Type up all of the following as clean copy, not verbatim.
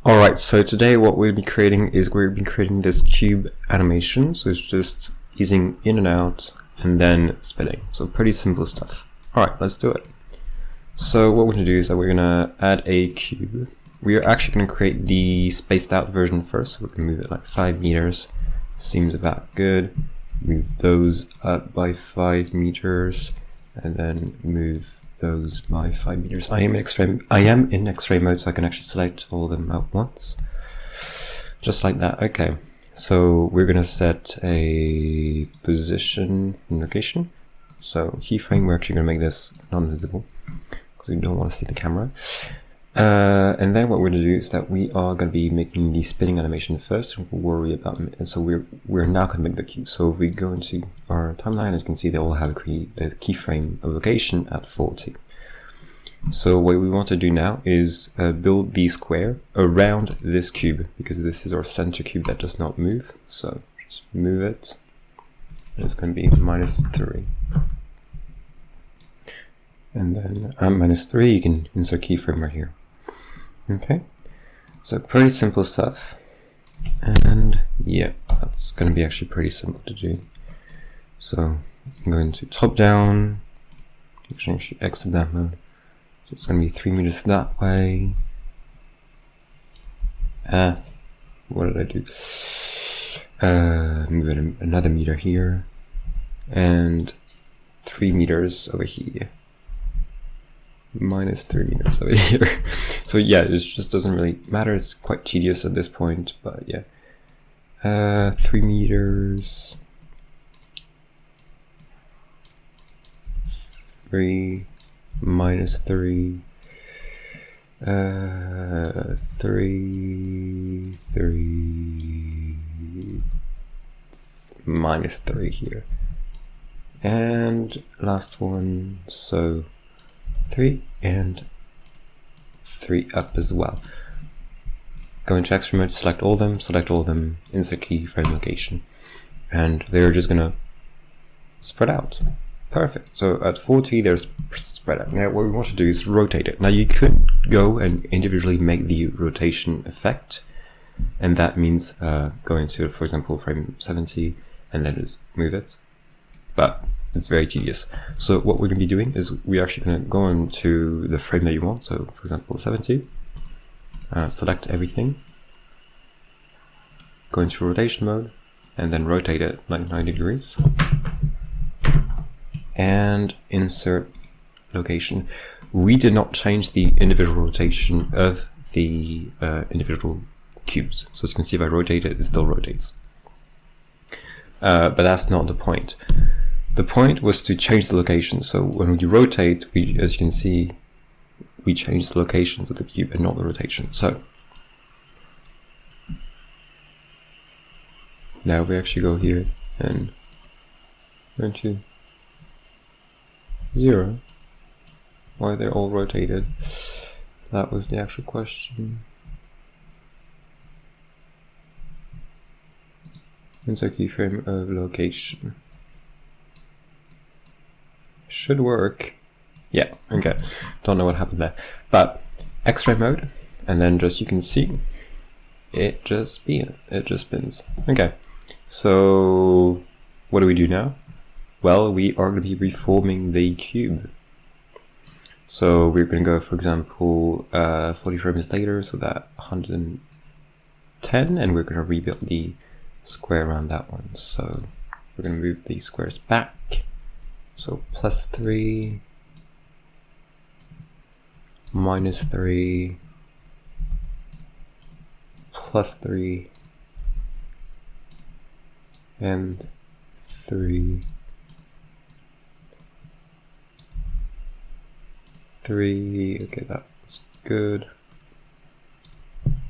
Alright, so today what we'll be creating is this cube animation. So it's just easing in and out and then spinning. So pretty simple stuff. Alright, let's do it. So what we're going to do is that we're going to add a cube. We are actually going to create the spaced out version first. So we're going to move it like 5 meters. Seems about good. Move those up by 5 meters and then move those by 5 meters. I am in X-ray mode, so I can actually select all of them at once. Just like that. Okay. So we're gonna set a position and location. So keyframe, we're actually gonna make this non-visible because we don't want to see the camera. And then what we're gonna do is that we are gonna be making the spinning animation first, and we'll worry about it. And so we're now gonna make the cube. So if we go into our timeline, as you can see, they all have a keyframe of location at 40. So what we want to do now is build the square around this cube, because this is our center cube that does not move. So just move it. It's going to be -3. And then -3, you can insert keyframe right here. Okay, so pretty simple stuff. And yeah, that's going to be actually pretty simple to do. So I'm going to top down, actually exit that mode. So it's going to be 3 meters that way. What did I do? Move it another meter here, and 3 meters over here. -3 meters over here. So yeah, it just doesn't really matter. It's quite tedious at this point, but yeah. 3 meters. 3 -3. 3 -3 here. And last one, so 3 and 3 up as well. Go into X-ray mode, select all of them, insert keyframe location, and they're just gonna spread out. Perfect. So at 40, they're spread out. Now what we want to do is rotate it. Now you could go and individually make the rotation effect, and that means going to, for example, frame 70 and then just move it. But it's very tedious. So what we're going to be doing is we're actually going to go into the frame that you want. So for example 70, select everything, go into rotation mode, and then rotate it like 90 degrees, and insert location. We did not change the individual rotation of the individual cubes. So as you can see, if I rotate it, it still rotates. But that's not the point. The point was to change the location. So when we rotate, as you can see, we change the locations of the cube and not the rotation. So now we actually go here and go into 0. Why they're all rotated? That was the actual question. Insert keyframe of location. Should work. Yeah, okay. Don't know what happened there. But X-ray mode, and then just you can see it just spins. Okay. So what do we do now? Well, we are going to be reforming the cube. So we're going to go, for example, 40 frames later, so that 110, and we're going to rebuild the square around that one. So we're going to move these squares back. So +3, -3, +3, and 3, 3, okay, that's good,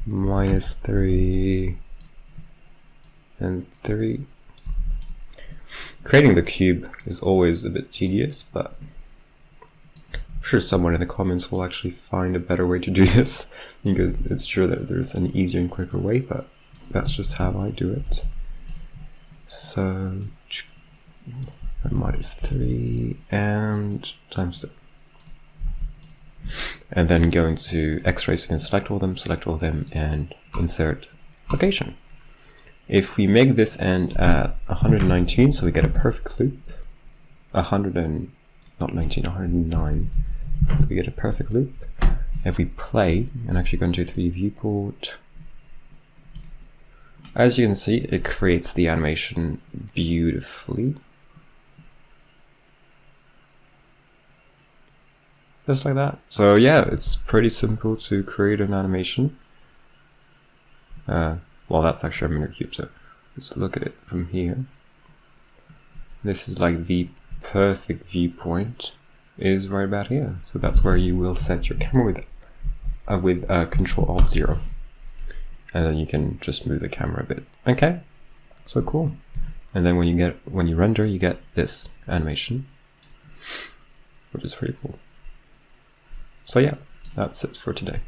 -3, and 3. Creating the cube is always a bit tedious, but I'm sure someone in the comments will actually find a better way to do this, because it's sure that there's an easier and quicker way, but that's just how I do it. So -3 and times 2. and then go into X-ray, so you can select all of them, and insert location. If we make this end at 119, so we get a perfect loop, 109, so we get a perfect loop. If we play and actually go into 3D viewport, as you can see, it creates the animation beautifully. Just like that. So yeah, it's pretty simple to create an animation. Well, that's actually a miniature cube, so let's look at it from here. This is like the perfect viewpoint is right about here. So that's where you will set your camera with Control-Alt-0. And then you can just move the camera a bit. Okay, so cool. And then when you render, you get this animation, which is pretty cool. So yeah, that's it for today.